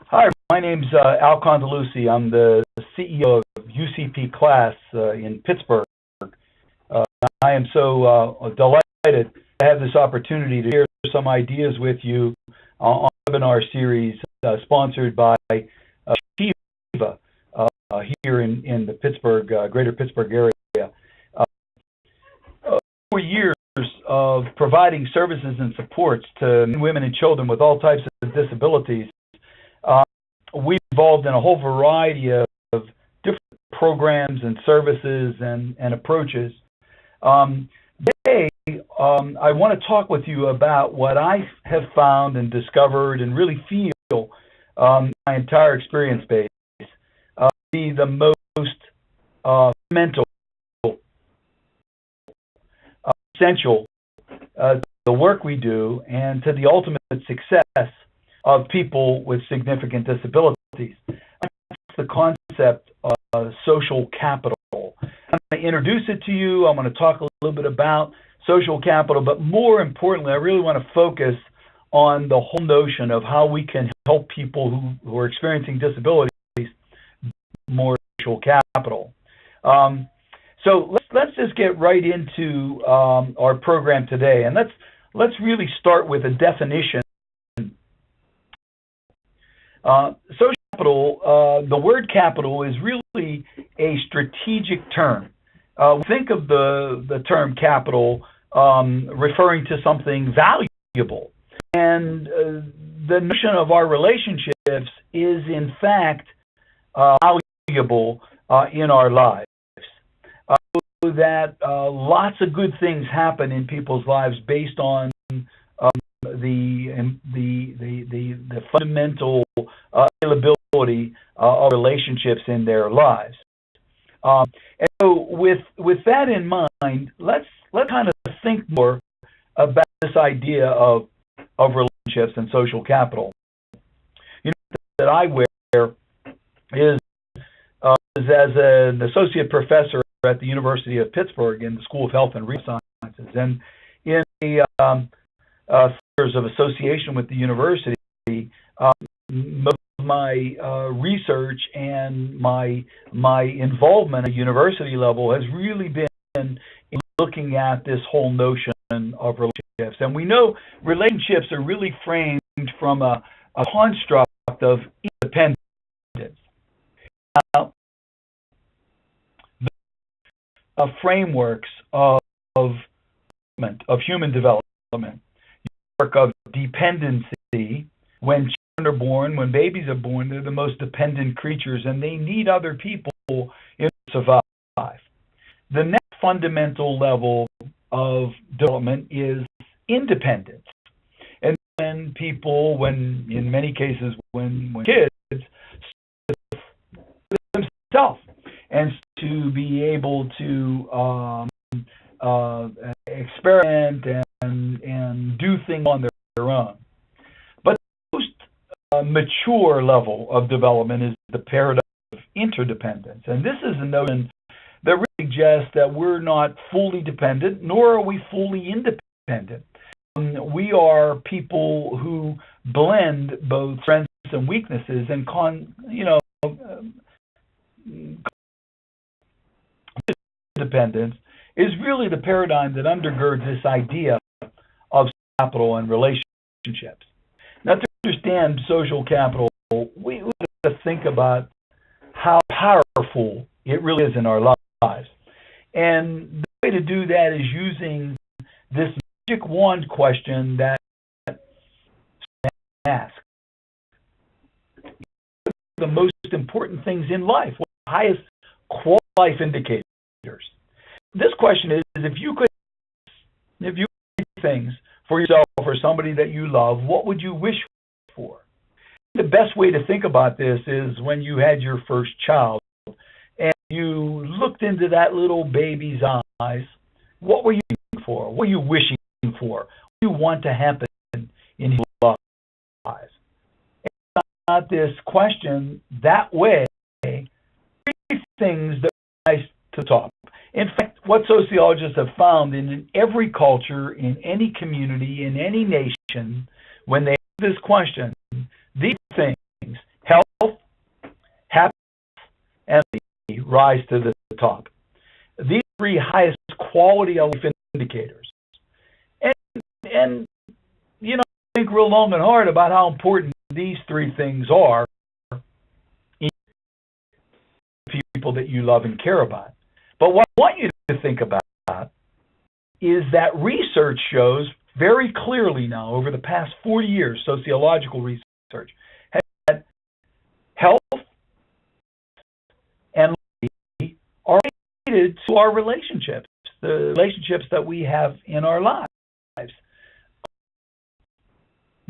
Hi, my name's Al Condalucci. I'm the CEO of UCP Class in Pittsburgh. I am so delighted to have this opportunity to share some ideas with you on a webinar series sponsored by Shiva here in the Pittsburgh, greater Pittsburgh area. 4 years of providing services and supports to men, women, and children with all types of disabilities. We've involved in a whole variety of different programs and services and approaches. Today, I want to talk with you about what I have found and discovered and really feel my entire experience base be the most mental, essential to the work we do and to the ultimate success of people with significant disabilities. That's the concept of social capital. I'm going to introduce it to you. I'm going to talk a little bit about social capital, but more importantly, I really want to focus on the whole notion of how we can help people who are experiencing disabilities more social capital. So let's just get right into our program today, and let's really start with a definition. Social capital, the word capital is really a strategic term. Think of the term capital referring to something valuable. And the notion of our relationships is, in fact, valuable in our lives. So that lots of good things happen in people's lives based on the fundamental availability of relationships in their lives. And so with that in mind, let's kind of think more about this idea of relationships and social capital. You know, that I wear is as an associate professor at the University of Pittsburgh in the School of Health and Research Sciences, and in the years of association with the university, most of my research and my involvement at university level has really been in looking at this whole notion of relationships. And we know relationships are really framed from a construct of independence. Now, the frameworks of human development, work of dependency. When children are born, when babies are born, they're the most dependent creatures, and they need other people in order to survive. The next fundamental level of development is independence. And when people, in many cases, when kids, themselves, and to be able to experiment and do things on their own. But the most mature level of development is the paradigm of interdependence. And this is a notion that really suggests that we're not fully dependent, nor are we fully independent. We are people who blend both strengths and weaknesses, and independence is really the paradigm that undergirds this idea of capital and relationships. Now, to understand social capital, we have to think about how powerful it really is in our lives. And the way to do that is using this magic wand question that I ask. The most important things in life, what are the highest quality life indicators? This question is, if you could things for yourself or somebody that you love, what would you wish for? The best way to think about this is when you had your first child and you looked into that little baby's eyes. What were you looking for? What were you wishing for? What do you want to happen in his lives? And about this question that way, three things that rise to the top. In fact, what sociologists have found in every culture, in any community, in any nation, when they ask this question, these things rise to the top. These three highest quality of life indicators. And think real long and hard about how important these three things are in people that you love and care about. But what I want you to think about is that research shows very clearly now, over the past 40 years, sociological research, that health and life are related to our relationships, the relationships that we have in our lives.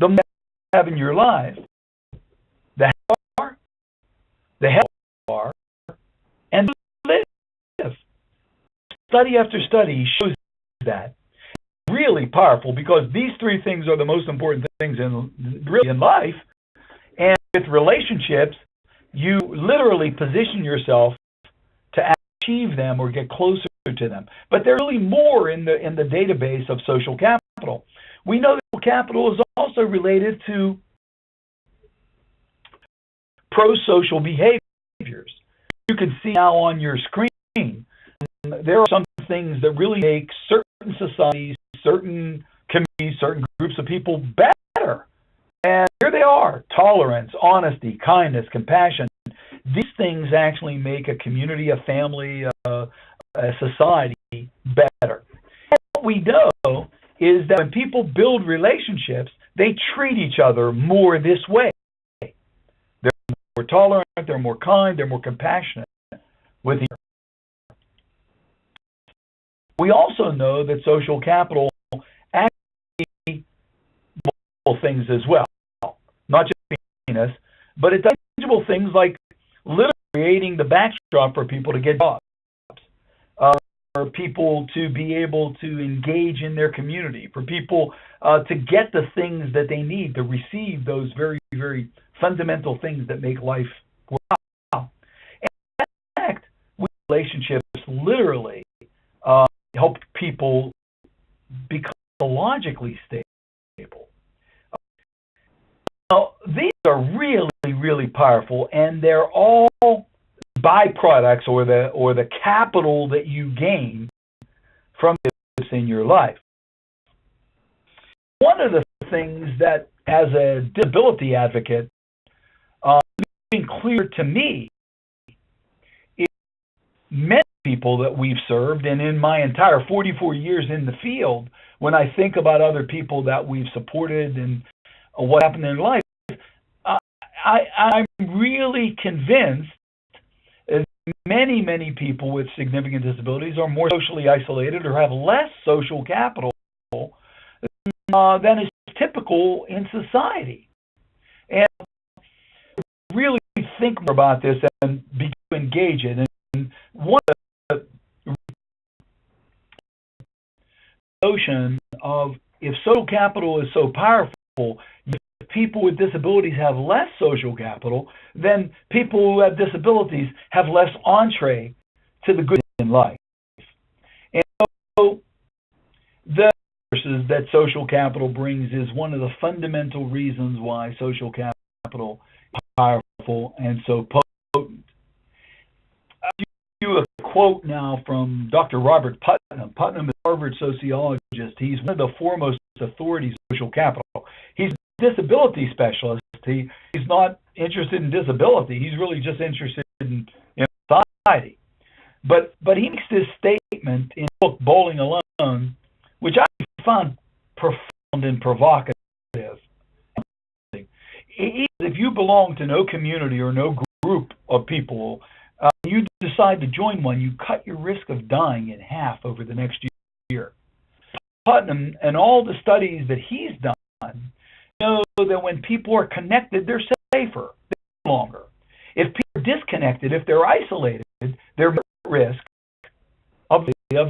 The more you have in your life, the happier, the healthier you are, and the live. Study after study shows that. Really powerful, because these three things are the most important things in life. And with relationships, you literally position yourself to achieve them or get closer to them. But there's really more in the database of social capital. We know that social capital is also related to pro-social behaviors. You can see now on your screen, there are some things that really make certain societies, certain communities, certain groups of people better. And here they are: tolerance, honesty, kindness, compassion. These things actually make a community, a family, a society better. And what we know is that when people build relationships, they treat each other more this way. They're more tolerant, they're more kind, they're more compassionate with each other. We also know that social capital actually does things as well, not just happiness, but it does tangible things like literally creating the backdrop for people to get jobs, for people to be able to engage in their community, for people to get the things that they need to receive those very, very fundamental things that make life worthwhile. And in fact, relationships literally help people become psychologically stable. Now, these are really, really powerful, and they're all byproducts or the capital that you gain from this in your life. One of the things that, as a disability advocate, been clear to me is many people that we've served, and in my entire 44 years in the field, when I think about other people that we've supported and what happened in life, I'm really convinced that many, many people with significant disabilities are more socially isolated or have less social capital than is typical in society. And really think more about this and begin to engage it. And one of the notion of, if social capital is so powerful, if people with disabilities have less social capital, then people who have disabilities have less entree to the good in life. And so the resources that social capital brings is one of the fundamental reasons why social capital is powerful and so potent. I'll give you a quote now from Dr. Robert Putnam. Putnam is a Harvard sociologist. He's one of the foremost authorities on social capital. He's a disability specialist. He's not interested in disability. He's really just interested in society. But he makes this statement in the book Bowling Alone, which I found profound and provocative. If you belong to no community or no group of people, you decide to join one, you cut your risk of dying in half over the next year. Putnam and all the studies that he's done know that when people are connected, they're safer, they're longer. If people are disconnected, if they're isolated, they're at risk of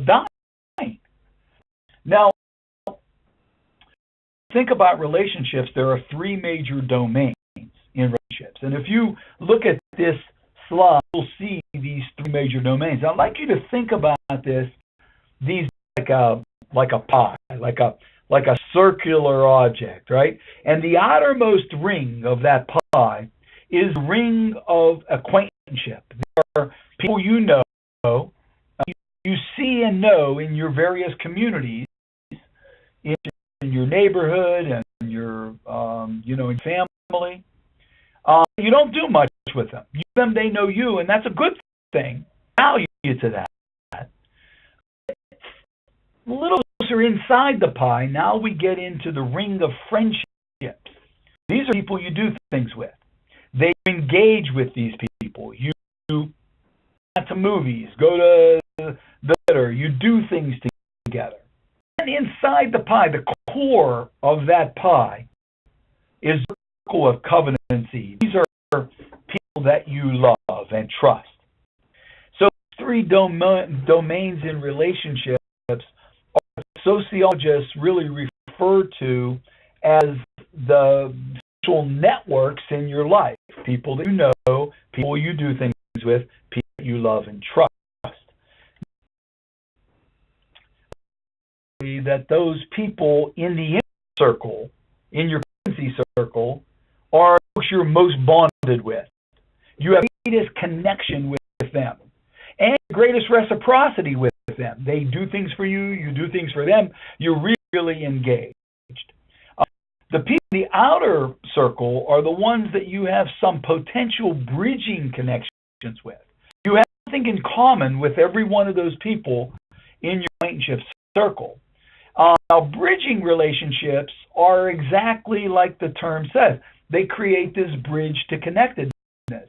dying. Now, think about relationships. There are three major domains in relationships. And if you look at this slide, you'll see these three major domains. I'd like you to think about these like a pie, like a circular object, right? And the outermost ring of that pie is the ring of acquaintances relationship. They are people you know, you see and know in your various communities, in your neighborhood and your, in family. You don't do much with them. You know them, they know you, and that's a good thing. Value to that. A little closer inside the pie, now we get into the ring of friendships. These are people you do things with. They engage with these people. You go to movies, go to the theater, you do things together. And inside the pie, the core of that pie is the circle of covenancy. These are people that you love and trust. So three domains in relationships are what sociologists really refer to as the social networks in your life. People that you know, people you do things with, people that you love and trust. That those people in the inner circle, in your POTENCY circle, are those you're most bonded with. You have the greatest connection with them and the greatest reciprocity with them. They do things for you, you do things for them. You're really engaged. The people in the outer circle are the ones that you have some potential bridging connections with. You have something in common with every one of those people in your relationship circle. Now, bridging relationships are exactly like the term says. They create this bridge to connectedness. So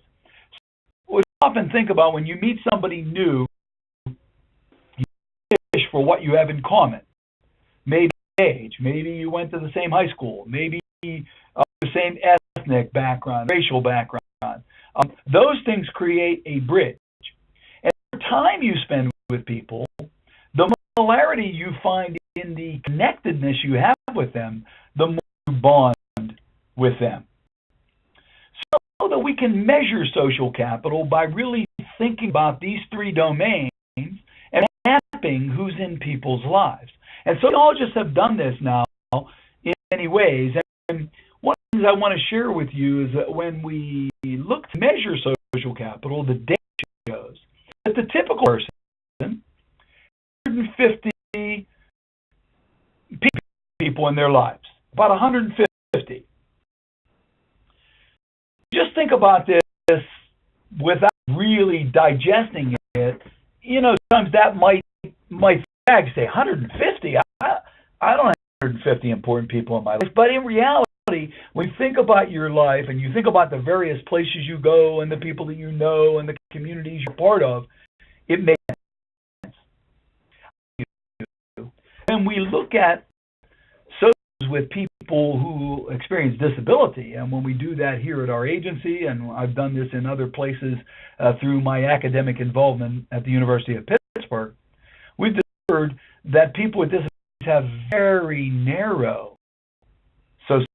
what you often think about when you meet somebody new, you fish for what you have in common. Maybe age, maybe you went to the same high school, maybe the same ethnic background, racial background. Those things create a bridge. And the time you spend with people, the similarity you find in the connectedness you have with them, the more you bond with them. So that we can measure social capital by really thinking about these three domains and mapping who's in people's lives. And sociologists have done this now in many ways. And one of the things I want to share with you is that when we look to measure social capital, the data shows that the typical person, 150 people in their lives, about 150. Just think about this without really digesting it. Sometimes that might say 150. I don't have 150 important people in my life. But in reality, when you think about your life and you think about the various places you go and the people that you know and the communities you're part of, it makes sense. When we look at socials with people who experience disability, and when we do that here at our agency, and I've done this in other places through my academic involvement at the University of Pittsburgh, we've discovered that people with disabilities have very narrow social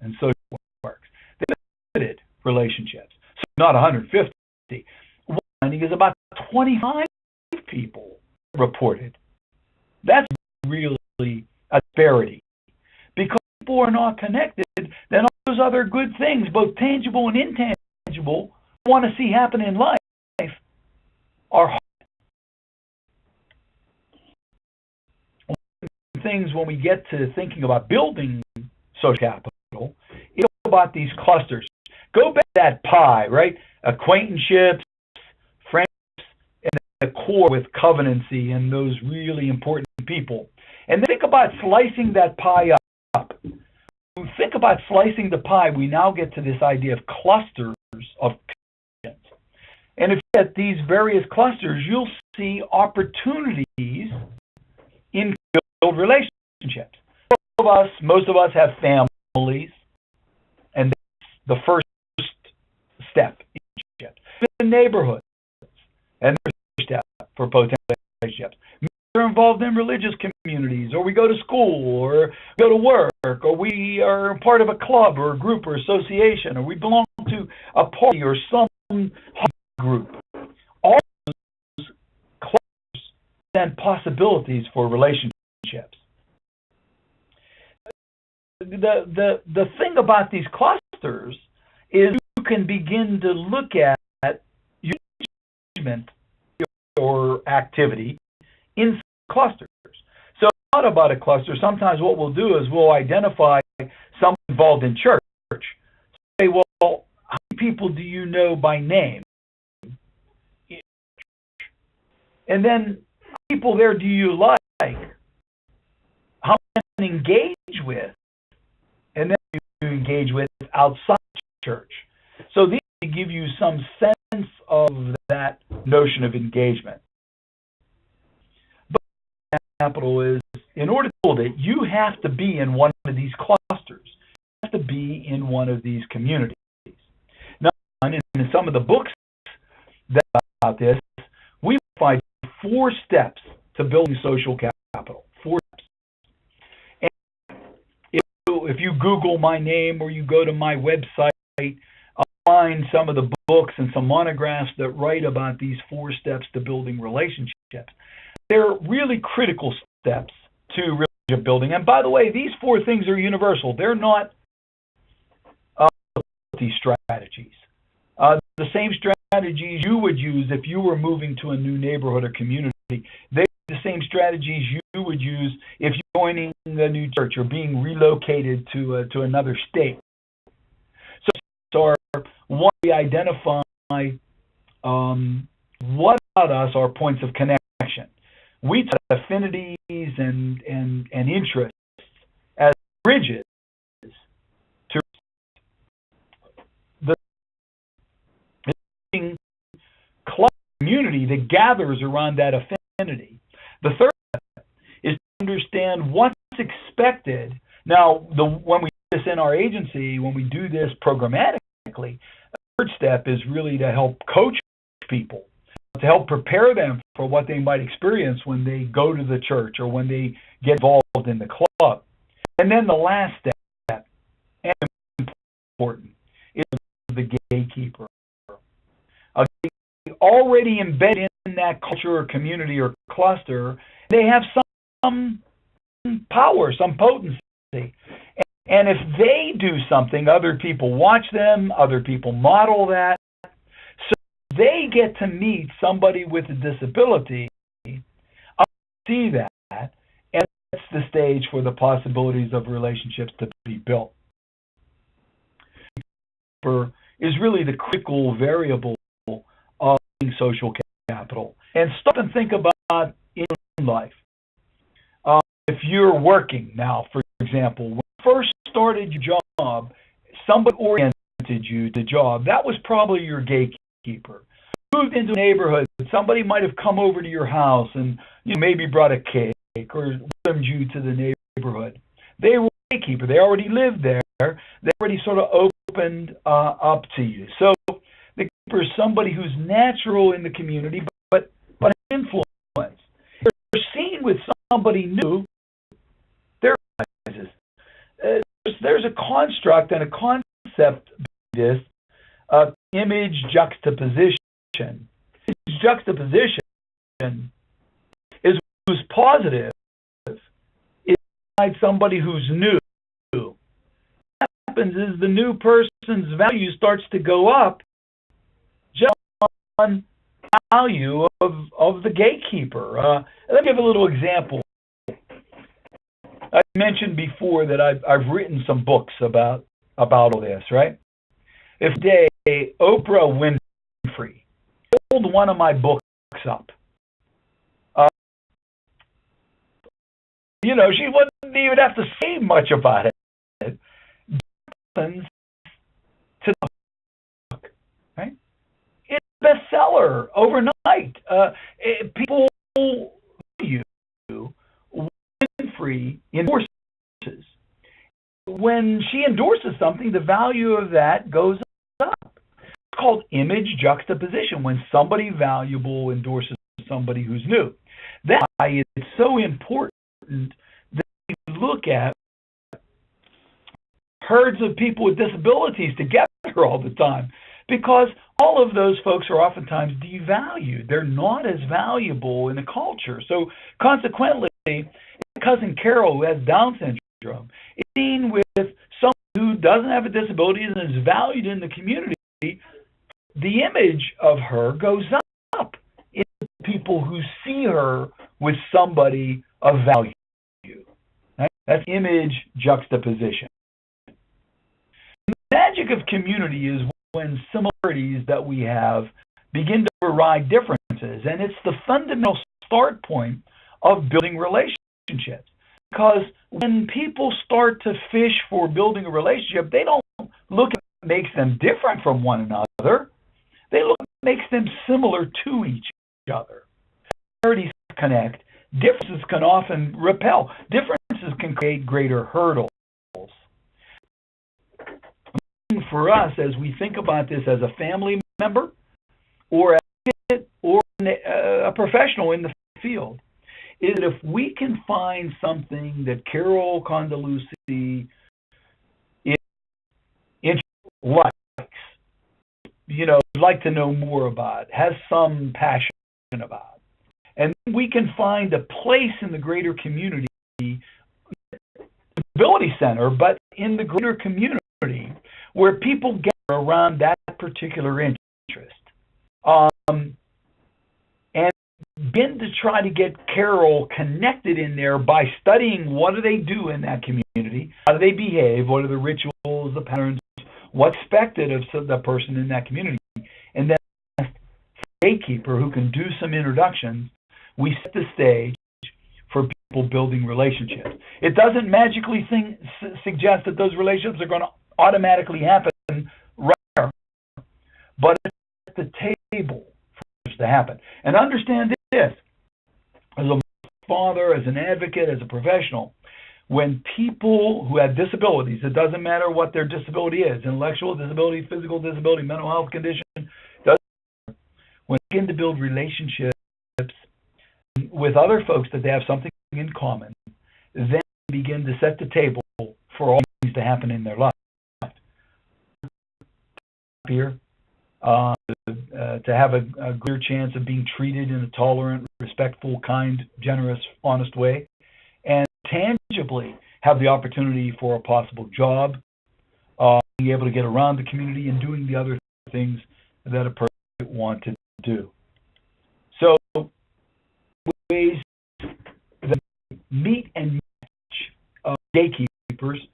and social networks. They have limited relationships, so not 150. One finding is about 25 people reported. That's really a disparity. Because people are not connected, then all those other good things, both tangible and intangible, want to see happen in life are hard. Things when we get to thinking about building social capital, it's about these clusters. Go back to that pie, right? Acquaintanceships, friendships, and the core with covenancy and those really important people. And then think about slicing that pie up. When we think about slicing the pie, we now get to this idea of clusters of connections. And if you look at these various clusters, you'll see opportunities in build relationships. Most of us have families, and that's the first step in relationships. In neighborhoods, and the first step for potential relationships. We're involved in religious communities, or we go to school, or go to work, or we are part of a club or a group or association, or we belong to a party or some group. All those clusters and possibilities for relationships. The thing about these clusters is you can begin to look at engagement or activity in clusters. So not about a cluster. Sometimes what we'll do is we'll identify someone involved in church. Say, well, how many people do you know by name? And then how many people there do you like? How many engage with? And then you engage with outside church. So these give you some sense of that notion of engagement. But capital is, in order to build it, you have to be in one of these clusters. You have to be in one of these communities. Now, in some of the books that about this, we find 4 steps to building social capital. 4 steps. And if you Google my name or you go to my website, find some of the books and some monographs that write about these 4 steps to building relationships. They're really critical steps to relationship building. And by the way, these 4 things are universal. They're not these strategies. The same strategies you would use if you were moving to a new neighborhood or community. They're the same strategies you would use if you're joining a new church or being relocated to another state. So one, we identify what about us are points of connection. We take affinities and interests as bridges to the community that gathers around that affinity. The third step is to understand what's expected. Now, when we do this in our agency, when we do this programmatically, the third step is really to help coach people, to help prepare them for what they might experience when they go to the church or when they get involved in the club. And then the last step, and important, is the gatekeeper. Already embedded in that culture or community or cluster, they have some power, some potency. And if they do something, other people watch them, other people model that. So they get to meet somebody with a disability, see that, and that's the stage for the possibilities of relationships to be built. Is really the critical variable of social capital. And stop and think about in life. If you're working now, for example, when you first started your job, somebody oriented you to the job. That was probably your gatekeeper. You moved into a neighborhood, somebody might have come over to your house and maybe brought a cake or welcomed you to the neighborhood. They were a gatekeeper. They already lived there. They already sort of opened up to you. So the gatekeeper is somebody who's natural in the community, but influence. If you're seen with somebody new, there's a construct and a concept this image juxtaposition. Image juxtaposition is who's positive is somebody who's new. What happens is the new person's value starts to go up just on value of the gatekeeper. Let me give a little example. I mentioned before that I've written some books about all this, right? If today Oprah Winfrey pulled one of my books up, she wouldn't even have to say much about it. It happens to the book, right? It's a bestseller overnight. People value Winfrey endorses. When she endorses something, the value of that goes up. It's called image juxtaposition, when somebody valuable endorses somebody who's new. That's why it's so important that we look at herds of people with disabilities together all the time, because all of those folks are oftentimes devalued. They're not as valuable in a culture. So consequently, cousin Carol, who has Down syndrome, is seen with someone who doesn't have a disability and is valued in the community. The image of her goes up. people who see her with somebody of value. Right? That's image juxtaposition. The magic of community is when similarities that we have begin to override differences, and it's the fundamental start point of building relationships. Because when people start to fish for building a relationship, they don't look at what makes them different from one another. They look at what makes them similar to each other. Similarities connect. Differences can often repel. Differences can create greater hurdles. For us, as we think about this as a family member or a professional in the field, is that if we can find something that Carol Condalucci likes, would like to know more about, has some passion about, and we can find a place in the greater community, ability center, but in the greater community where people gather around that particular interest. And begin to try to get Carol connected in there by studying what do they do in that community, how do they behave, what are the rituals, the patterns, what's expected of the person in that community. And then a gatekeeper who can do some introductions, we set the stage for people building relationships. It doesn't magically suggest that those relationships are going to automatically happen right there, but it's at the table for it to happen. And understand this, as a father, as an advocate, as a professional, when people who have disabilities, it doesn't matter what their disability is, intellectual disability, physical disability, mental health condition, when they begin to build relationships with other folks that they have something in common, then begin to set the table for all things to happen in their life. Here, to have a greater chance of being treated in a tolerant, respectful, kind, generous, honest way, and tangibly have the opportunity for a possible job, being able to get around the community and doing the other things that a person might want to do. So, ways that meet and match gatekeepers,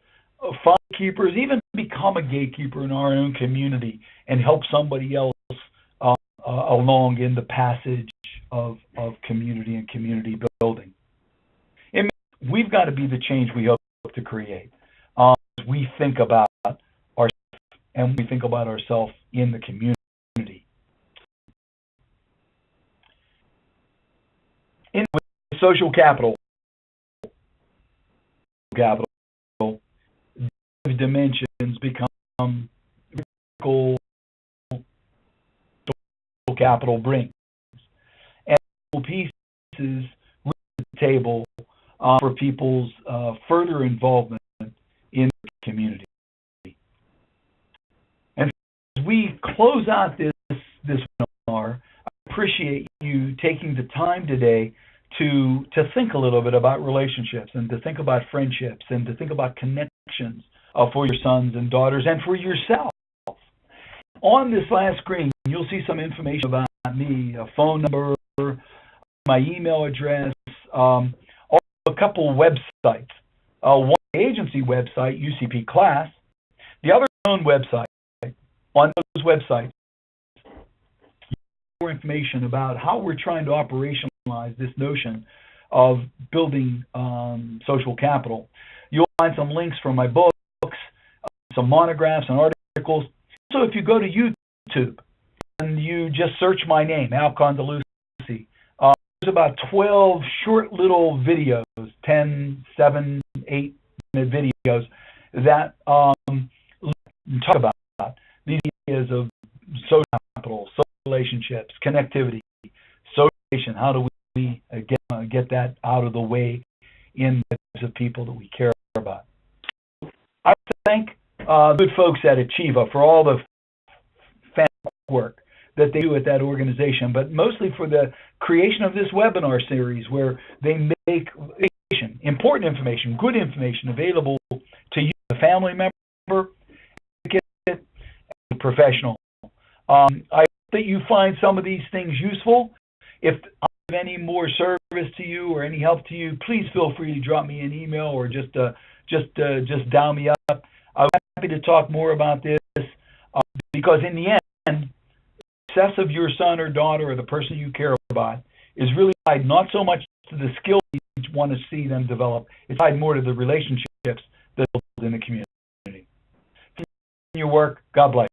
find keepers, even become a gatekeeper in our own community and help somebody else along in the passage of community and community building. We've got to be the change we hope to create. We think about ourselves and we think about ourselves in the community. In social capital, dimensions become critical capital brings, and pieces at the table for people's further involvement in the community. And as we close out this webinar, I appreciate you taking the time today to think a little bit about relationships and to think about friendships and to think about connections for your sons and daughters and for yourself. On this last screen, you'll see some information about me, a phone number, my email address, also a couple of websites. One agency website, UCP Class, the other own website. On those websites, more information about how we're trying to operationalize this notion of building social capital. You'll find some links from my books, some monographs and articles. So if you go to YouTube and you just search my name, Al Condalucci, there's about 12 short little videos, 10, 7, 8-minute videos that talk about these ideas of social capital, social relationships, connectivity, socialization. How do we get that out of the way in the lives of people that we care about? I want to thank good folks at Achieva for all the fantastic work that they do at that organization, but mostly for the creation of this webinar series where they make important information, good information available to you, the family member, and the professional. I hope that you find some of these things useful. If any more service to you or any help to you, please feel free to drop me an email or just dial me up. I'm happy to talk more about this because in the end, success of your son or daughter or the person you care about is really tied not so much to the skills you want to see them develop. It's tied more to the relationships that build in the community. In your work, God bless.